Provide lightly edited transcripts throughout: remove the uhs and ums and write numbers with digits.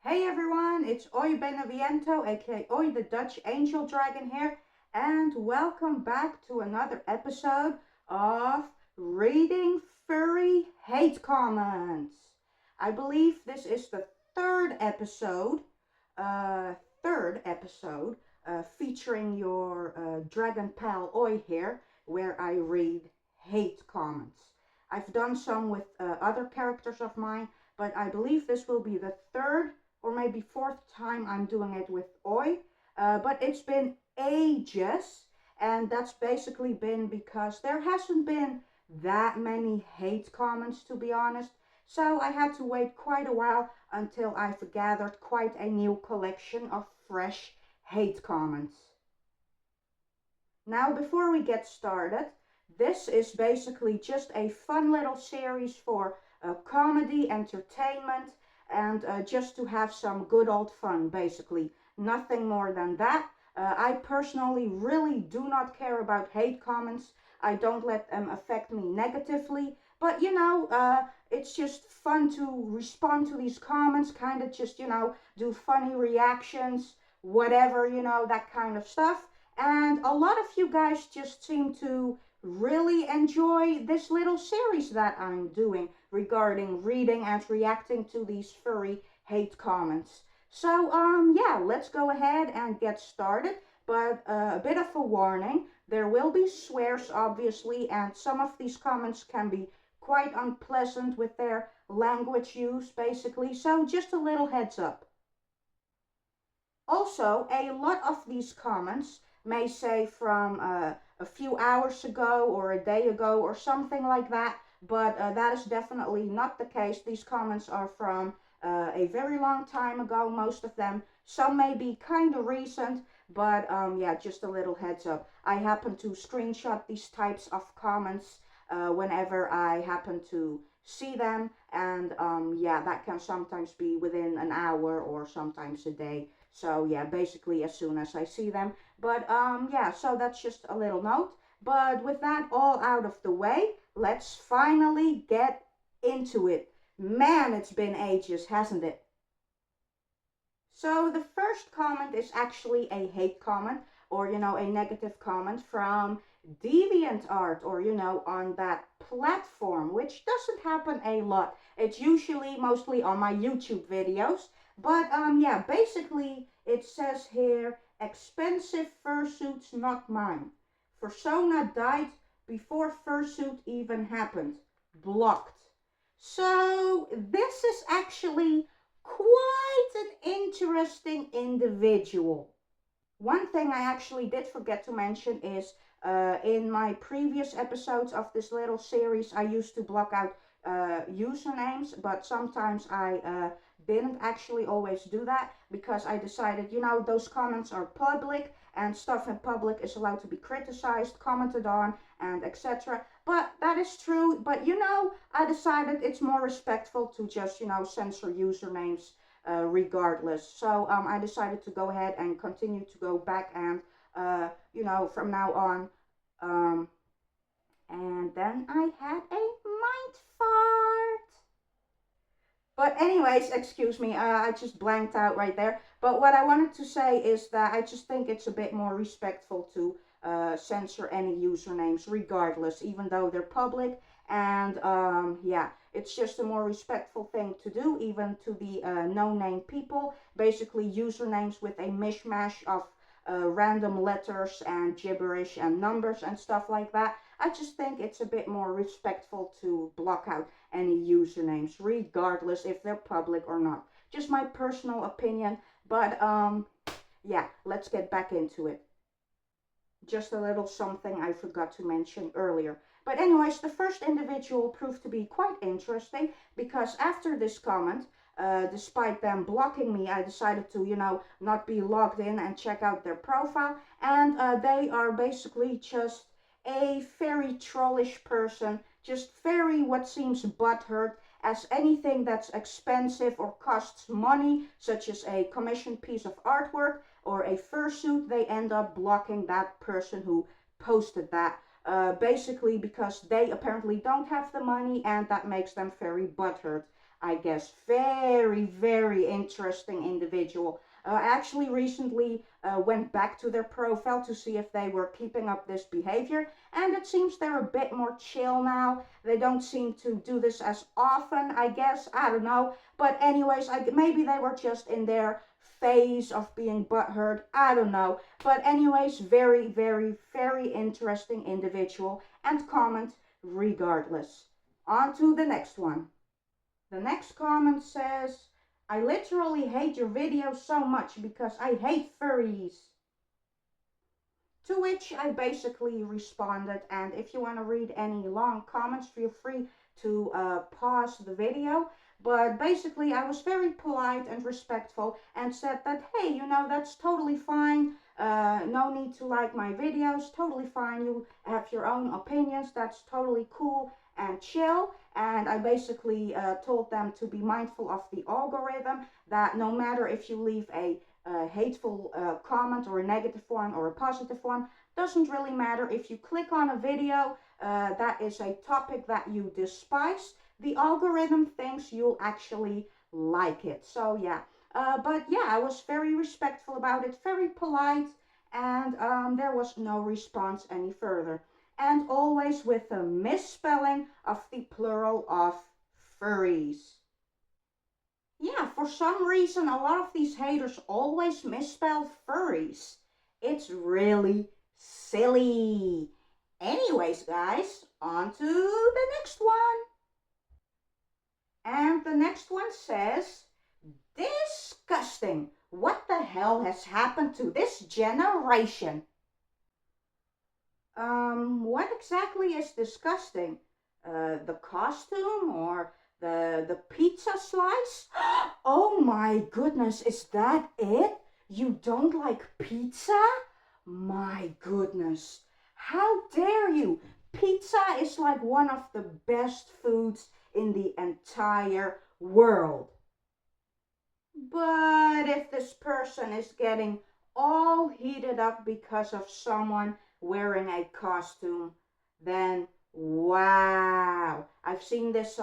Hey everyone, it's Aoi Beneviento, aka Aoi the Dutch Angel Dragon here, and welcome back to another episode of Reading Furry Hate Comments. I believe this is the third episode, uh, third episode, featuring your dragon pal Aoi here, where I read hate comments. I've done some with other characters of mine, but I believe this will be the third or maybe fourth time I'm doing it with Aoi. But it's been ages, and that's basically been because there hasn't been that many hate comments, to be honest. So I had to wait quite a while until I've gathered quite a new collection of fresh hate comments. Now, before we get started, this is basically just a fun little series for comedy, entertainment, and just to have some good old fun, basically. Nothing more than that. I personally really do not care about hate comments. I don't let them affect me negatively. But it's just fun to respond to these comments, kind of just, do funny reactions, whatever, that kind of stuff. And a lot of you guys just seem to really enjoy this little series that I'm doing regarding reading and reacting to these furry hate comments. So, yeah, let's go ahead and get started. But a bit of a warning, there will be swears, obviously, and some of these comments can be quite unpleasant with their language use, basically. So, just a little heads up. Also, a lot of these comments may say from a few hours ago or a day ago or something like that, but that is definitely not the case. These comments are from a very long time ago, most of them. Some may be kind of recent, but yeah, just a little heads up. I happen to screenshot these types of comments whenever I happen to see them, and yeah, that can sometimes be within an hour or sometimes a day. So yeah, basically as soon as I see them. But yeah, so that's just a little note. But with that all out of the way, let's finally get into it. Man, it's been ages, hasn't it? So the first comment is actually a hate comment, or a negative comment from DeviantArt, or on that platform, which doesn't happen a lot. It's usually mostly on my YouTube videos. But yeah, basically it says here, expensive fursuits not mine. Persona died before fursuit even happened. Blocked. So this is actually quite an interesting individual. One thing I actually did forget to mention is in my previous episodes of this little series, I used to block out usernames, but sometimes I didn't actually always do that because I decided, those comments are public and stuff in public is allowed to be criticized, commented on, and etc. But that is true. But I decided it's more respectful to just, censor usernames regardless. So I decided to go ahead and continue to go back and, from now on. Um, and then I had a mind fart. But anyways, excuse me, I just blanked out right there. But what I wanted to say is that I just think it's a bit more respectful to censor any usernames regardless, even though they're public. And yeah, it's just a more respectful thing to do, even to the no-name people. Basically, usernames with a mishmash of random letters and gibberish and numbers and stuff like that. I just think it's a bit more respectful to block out any usernames, regardless if they're public or not. Just my personal opinion, but yeah, let's get back into it. Just a little something I forgot to mention earlier. But anyways, the first individual proved to be quite interesting because after this comment, despite them blocking me, I decided to, not be logged in and check out their profile. And they are basically just a very trollish person, just very what seems butthurt as anything that's expensive or costs money, such as a commissioned piece of artwork or a fursuit, they end up blocking that person who posted that. Basically because they apparently don't have the money and that makes them very butthurt. I guess. Very, very interesting individual. I actually recently went back to their profile to see if they were keeping up this behavior, and it seems they're a bit more chill now. They don't seem to do this as often, I guess. I don't know. But anyways, maybe they were just in their phase of being butthurt. I don't know. But anyways, very, very, very interesting individual and comment regardless. On to the next one. The next comment says, I literally hate your videos so much because I hate furries. To which I basically responded, and if you want to read any long comments, feel free to pause the video. But basically, I was very polite and respectful and said that, hey, you know, that's totally fine. No need to like my videos, totally fine. You have your own opinions, that's totally cool and chill. And I basically told them to be mindful of the algorithm, that no matter if you leave a hateful comment or a negative one or a positive one, doesn't really matter. If you click on a video that is a topic that you despise, the algorithm thinks you'll actually like it. So yeah, but yeah, I was very respectful about it, very polite, and there was no response any further. And always with a misspelling of the plural of furries. Yeah, for some reason, a lot of these haters always misspell furries. It's really silly. Anyways, guys, on to the next one. And the next one says, disgusting. What the hell has happened to this generation? What exactly is disgusting? The costume or the pizza slice? Oh my goodness, is that it? You don't like pizza? My goodness, how dare you? Pizza is like one of the best foods in the entire world. But if this person is getting all heated up because of someone wearing a costume, then wow. I've seen this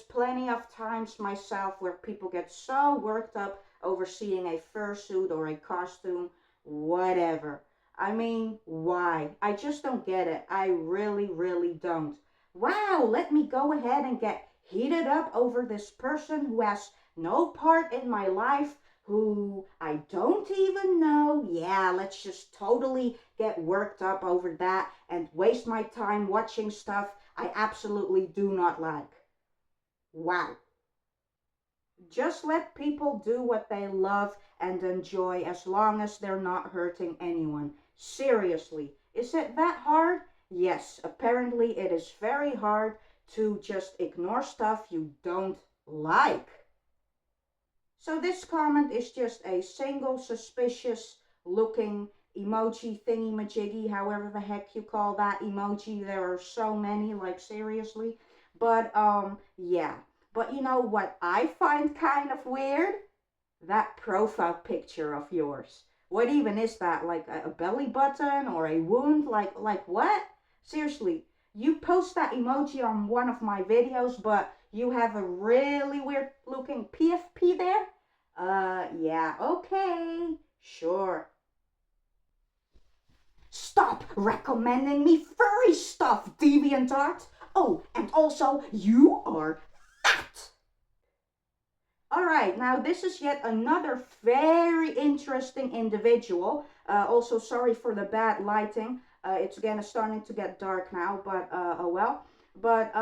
plenty of times myself, where people get so worked up over seeing a fursuit or a costume, whatever. I mean, why? I just don't get it. I really, really don't. Wow, let me go ahead and get heated up over this person who has no part in my life, who I don't even know. Yeah, let's just totally get worked up over that and waste my time watching stuff I absolutely do not like. Wow. Just let people do what they love and enjoy, as long as they're not hurting anyone. Seriously, is it that hard? Yes, apparently it is very hard to just ignore stuff you don't like. So this comment is just a single suspicious looking emoji thingy majiggy, however the heck you call that emoji. There are so many, like seriously. But yeah. But you know what I find kind of weird? That profile picture of yours. What even is that? Like a belly button or a wound? Like what? Seriously, you post that emoji on one of my videos, but you have a really weird looking PFP there? Yeah, okay, sure. Stop recommending me furry stuff, DeviantArt. Oh, and also, you are fat. Alright, now this is yet another very interesting individual. Also, sorry for the bad lighting. It's again starting to get dark now, but oh well. But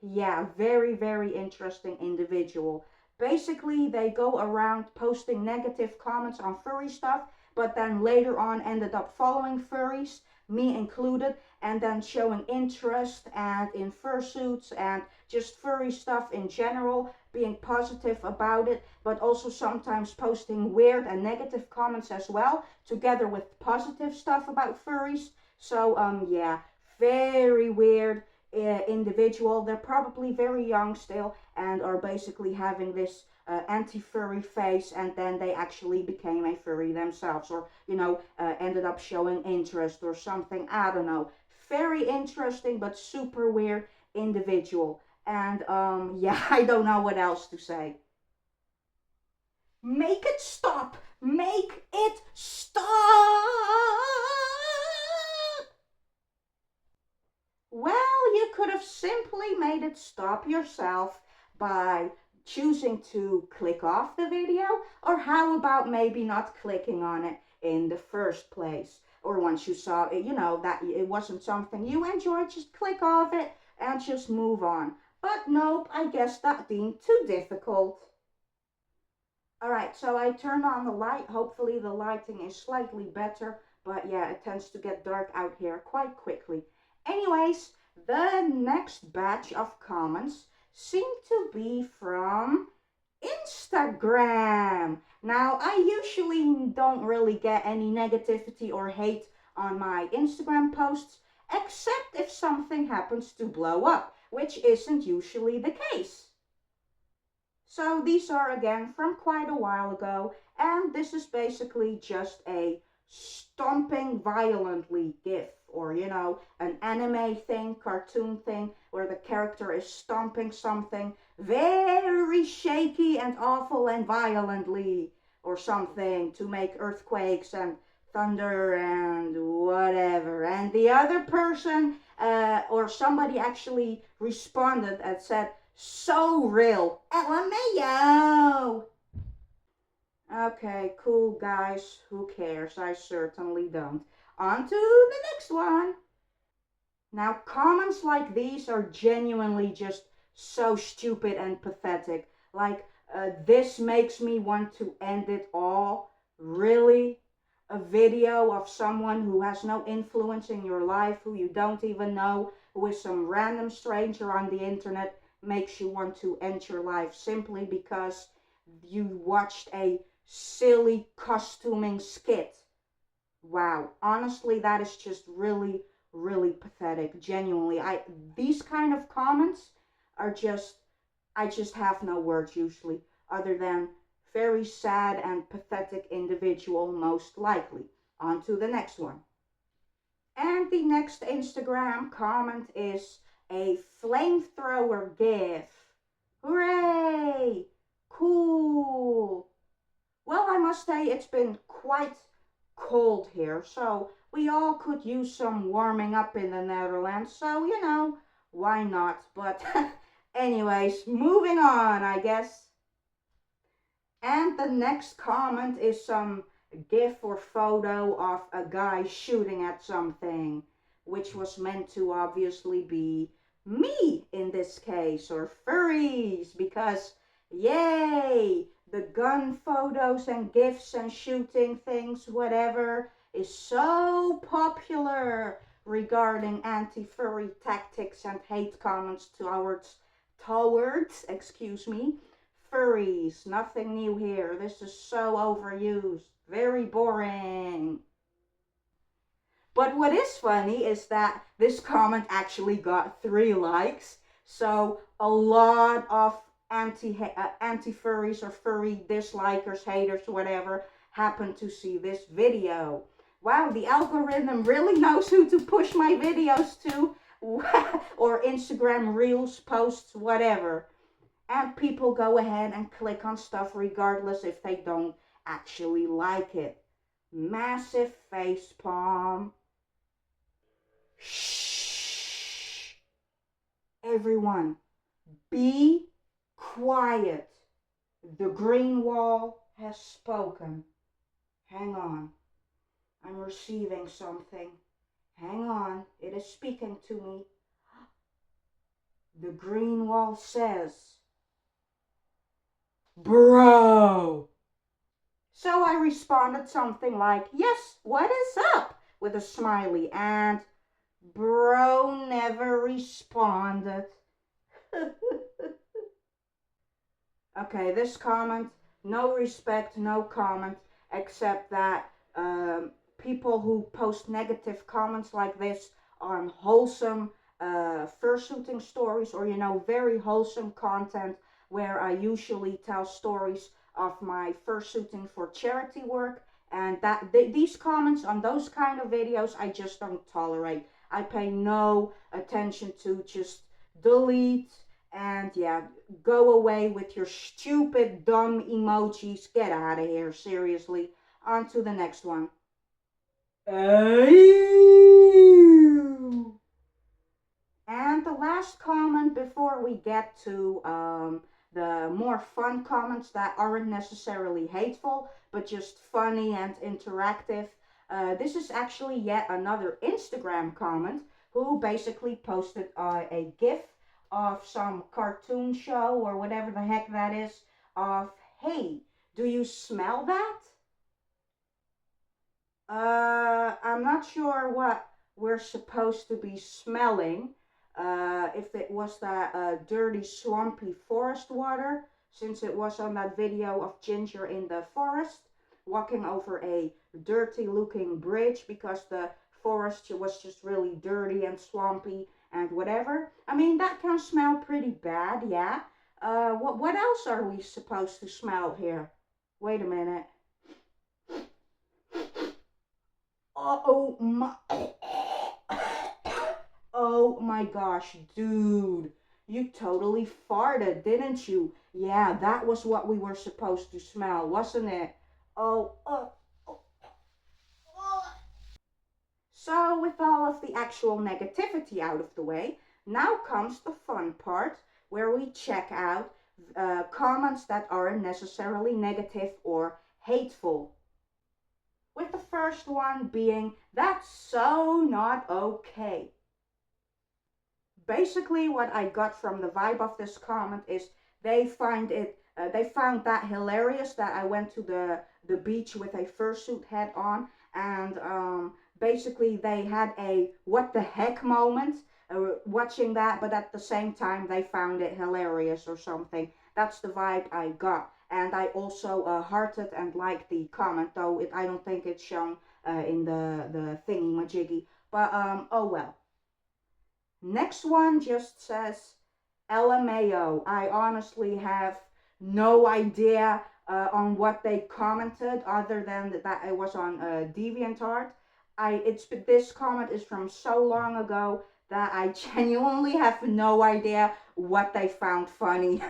yeah, very, very interesting individual. Basically, they go around posting negative comments on furry stuff, but then later on ended up following furries, me included, and then showing interest and in fursuits and just furry stuff in general, being positive about it, but also sometimes posting weird and negative comments as well, together with positive stuff about furries. So yeah, very weird individual. They're probably very young still and are basically having this anti-furry face, and then they actually became a furry themselves, or you know, ended up showing interest or something. I don't know. Very interesting but super weird individual. And yeah, I don't know what else to say. Make it stop! Make it stop! Well, you could have simply made it stop yourself by choosing to click off the video, or how about maybe not clicking on it in the first place? Or once you saw it, you know, that it wasn't something you enjoyed, just click off it and just move on. But nope, I guess that deemed too difficult. Alright, so I turned on the light. Hopefully the lighting is slightly better, but yeah, it tends to get dark out here quite quickly. Anyways, the next batch of comments seem to be from Instagram. Now, I usually don't really get any negativity or hate on my Instagram posts, except if something happens to blow up, which isn't usually the case. So these are again from quite a while ago, and this is basically just a stomping violently gif, or you know, an anime thing, cartoon thing, where the character is stomping something very shaky and awful and violently, or something, to make earthquakes and thunder and whatever. And the other person, or somebody actually responded and said, so real. LMAO. Okay, cool guys. Who cares? I certainly don't. On to the next one. Now, comments like these are genuinely just so stupid and pathetic. Like, this makes me want to end it all. Really? A video of someone who has no influence in your life, who you don't even know, who is some random stranger on the internet, makes you want to end your life simply because you watched a silly costuming skit. Wow, honestly, that is just really, really pathetic. Genuinely, these kind of comments are just, I just have no words usually, other than very sad and pathetic individual, most likely. On to the next one. And the next Instagram comment is a flamethrower gif. Hooray! Cool! Well, I must say it's been quite cold here, so we all could use some warming up in the Netherlands, so you know, why not? But anyways, moving on, I guess. And the next comment is some gif or photo of a guy shooting at something, which was meant to obviously be me in this case, or furries, because yay, the gun photos and gifs and shooting things, whatever, is so popular regarding anti-furry tactics and hate comments towards, excuse me, furries. Nothing new here. This is so overused. Very boring. But what is funny is that this comment actually got 3 likes. So a lot of anti-furries or furry dislikers, haters, whatever, happened to see this video. Wow, the algorithm really knows who to push my videos to. Or Instagram Reels, posts, whatever. And people go ahead and click on stuff regardless if they don't actually like it. Massive facepalm. Shh. Everyone, be quiet. The green wall has spoken. Hang on. I'm receiving something. Hang on. It is speaking to me. The green wall says, bro. So I responded something like, yes, what is up? With a smiley, and bro never responded. Okay, this comment, no respect, no comment, except that people who post negative comments like this on wholesome fursuiting stories, or you know, very wholesome content, where I usually tell stories of my fursuiting for charity work, and that these comments on those kind of videos I just don't tolerate. I pay no attention to, just delete And yeah, go away with your stupid, dumb emojis. Get out of here, seriously. On to the next one. And the last comment before we get to the more fun comments that aren't necessarily hateful, but just funny and interactive. This is actually yet another Instagram comment who basically posted a GIF of some cartoon show or whatever the heck that is of, hey, do you smell that? I'm not sure what we're supposed to be smelling. If it was that dirty, swampy forest water, since it was on that video of Ginger in the forest, walking over a dirty looking bridge because the forest was just really dirty and swampy and whatever. I mean, that can smell pretty bad, yeah. What else are we supposed to smell here? Wait a minute. Oh my. Oh my gosh, dude. You totally farted, didn't you? Yeah, that was what we were supposed to smell, wasn't it? Oh, oh. So, with all of the actual negativity out of the way, now comes the fun part where we check out comments that aren't necessarily negative or hateful. With the first one being, that's so not okay. Basically, what I got from the vibe of this comment is they found that hilarious that I went to the beach with a fursuit hat on, and basically they had a what the heck moment watching that, but at the same time they found it hilarious or something. That's the vibe I got, and I also hearted and liked the comment, though I don't think it's shown in the thingy majiggy. But oh well. Next one just says LMAO. I honestly have no idea on what they commented other than that it was on DeviantArt. This comment is from so long ago that I genuinely have no idea what they found funny.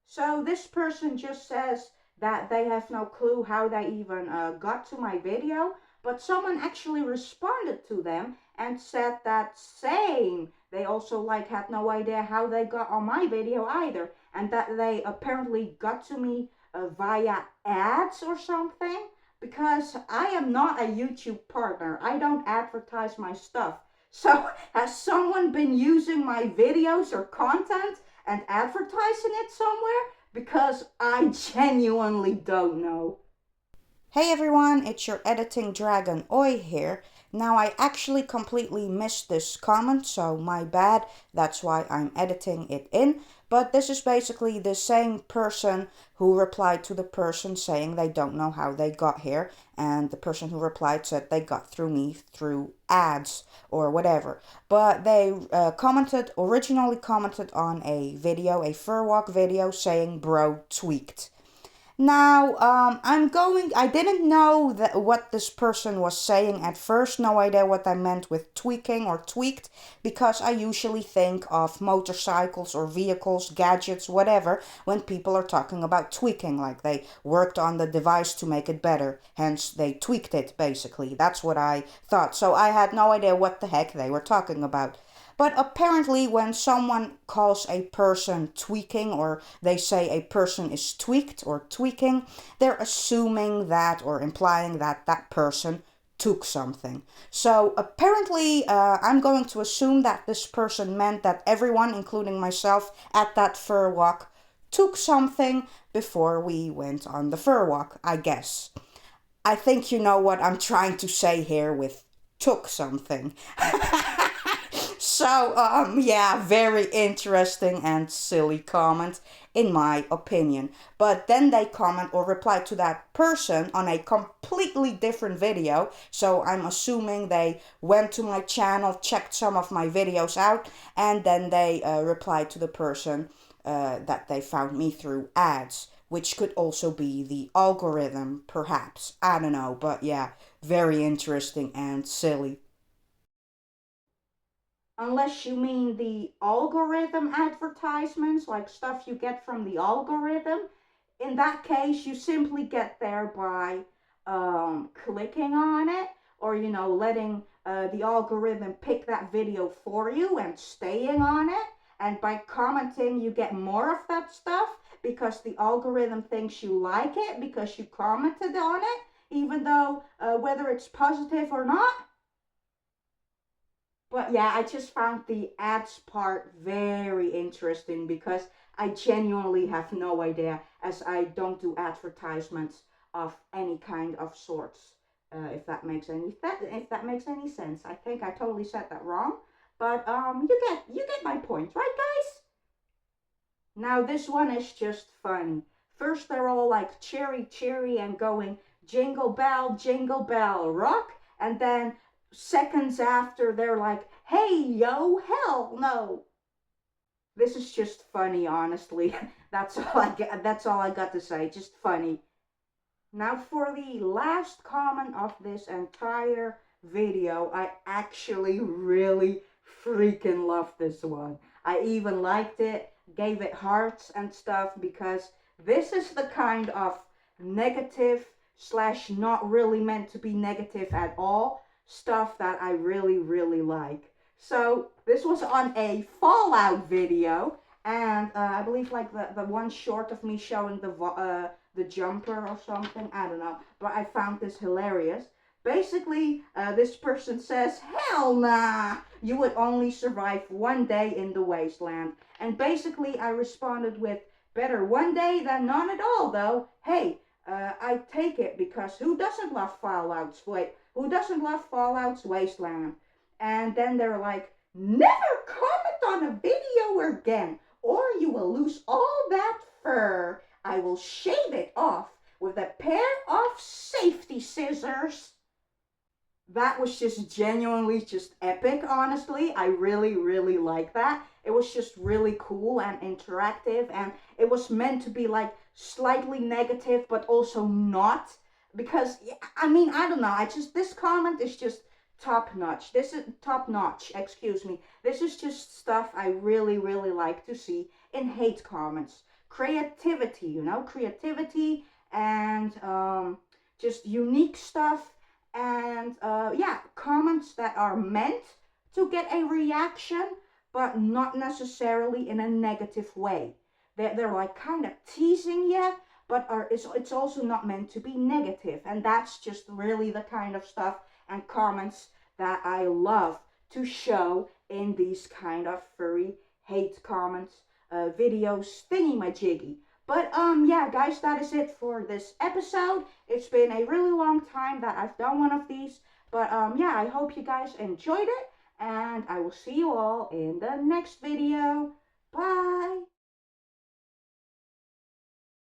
So this person just says that they have no clue how they even got to my video, but someone actually responded to them and said that same. They also had no idea how they got on my video either, and that they apparently got to me via ads or something, because I am not a YouTube partner. I don't advertise my stuff. So has someone been using my videos or content and advertising it somewhere? Because I genuinely don't know. Hey everyone, it's your editing dragon Oi here. Now I actually completely missed this comment, so my bad. That's why I'm editing it in. But this is basically the same person who replied to the person saying they don't know how they got here. And the person who replied said they got through me through ads or whatever. But they originally commented on a video, a fur walk video, saying bro tweaked. Now, I didn't know what this person was saying at first, no idea what I meant with tweaking or tweaked, because I usually think of motorcycles or vehicles, gadgets, whatever, when people are talking about tweaking, like they worked on the device to make it better, hence they tweaked it, basically. That's what I thought, so I had no idea what the heck they were talking about. But apparently, when someone calls a person tweaking, or they say a person is tweaked or tweaking, they're assuming that or implying that that person took something. So apparently, I'm going to assume that this person meant that everyone, including myself, at that fur walk took something before we went on the fur walk, I guess. I think you know what I'm trying to say here with took something. So, yeah, very interesting and silly comment, in my opinion. But then they comment or reply to that person on a completely different video. So I'm assuming they went to my channel, checked some of my videos out, and then they replied to the person that they found me through ads, which could also be the algorithm, perhaps. I don't know, but yeah, very interesting and silly. Unless you mean the algorithm advertisements, like stuff you get from the algorithm. In that case, you simply get there by clicking on it, or letting the algorithm pick that video for you and staying on it. And by commenting, you get more of that stuff because the algorithm thinks you like it because you commented on it, even though whether it's positive or not. But yeah, I just found the ads part very interesting because I genuinely have no idea, as I don't do advertisements of any kind of sorts. If that makes any sense. I think I totally said that wrong, but you get my point, right, guys? Now this one is just fun. First they're all like cheery, cheery and going jingle bell, rock, and then seconds after they're like, hey yo, hell no. This is just funny, honestly. That's all I got to say. Just funny. Now for the last comment of this entire video, I actually really freaking love this one. I even liked it, gave it hearts and stuff because this is the kind of negative slash not really meant to be negative at all stuff that I really, really like. So this was on a Fallout video, and I believe like the one short of me showing the jumper or something. I don't know, but I found this hilarious. Basically, this person says, "Hell nah, you would only survive one day in the wasteland." And basically, I responded with, "Better one day than none at all, though. Hey, I take it because who doesn't love Fallout's who doesn't love Fallout's wasteland?" And then they're like, "Never comment on a video again, or you will lose all that fur. I will shave it off with a pair of safety scissors." That was just genuinely just epic, honestly. I really, really like that. It was just really cool and interactive, and it was meant to be like slightly negative, but also not. Because, I mean, I don't know. This comment is just top notch. This is top notch, excuse me. This is just stuff I really, really like to see in hate comments. Creativity, creativity and just unique stuff, and yeah, comments that are meant to get a reaction, but not necessarily in a negative way. They're like kind of teasing you, but it's also not meant to be negative, and that's just really the kind of stuff and comments that I love to show in these kind of furry hate comments videos thingy majiggy. But yeah, guys, that is it for this episode. It's been a really long time that I've done one of these, but yeah, I hope you guys enjoyed it, and I will see you all in the next video. Bye.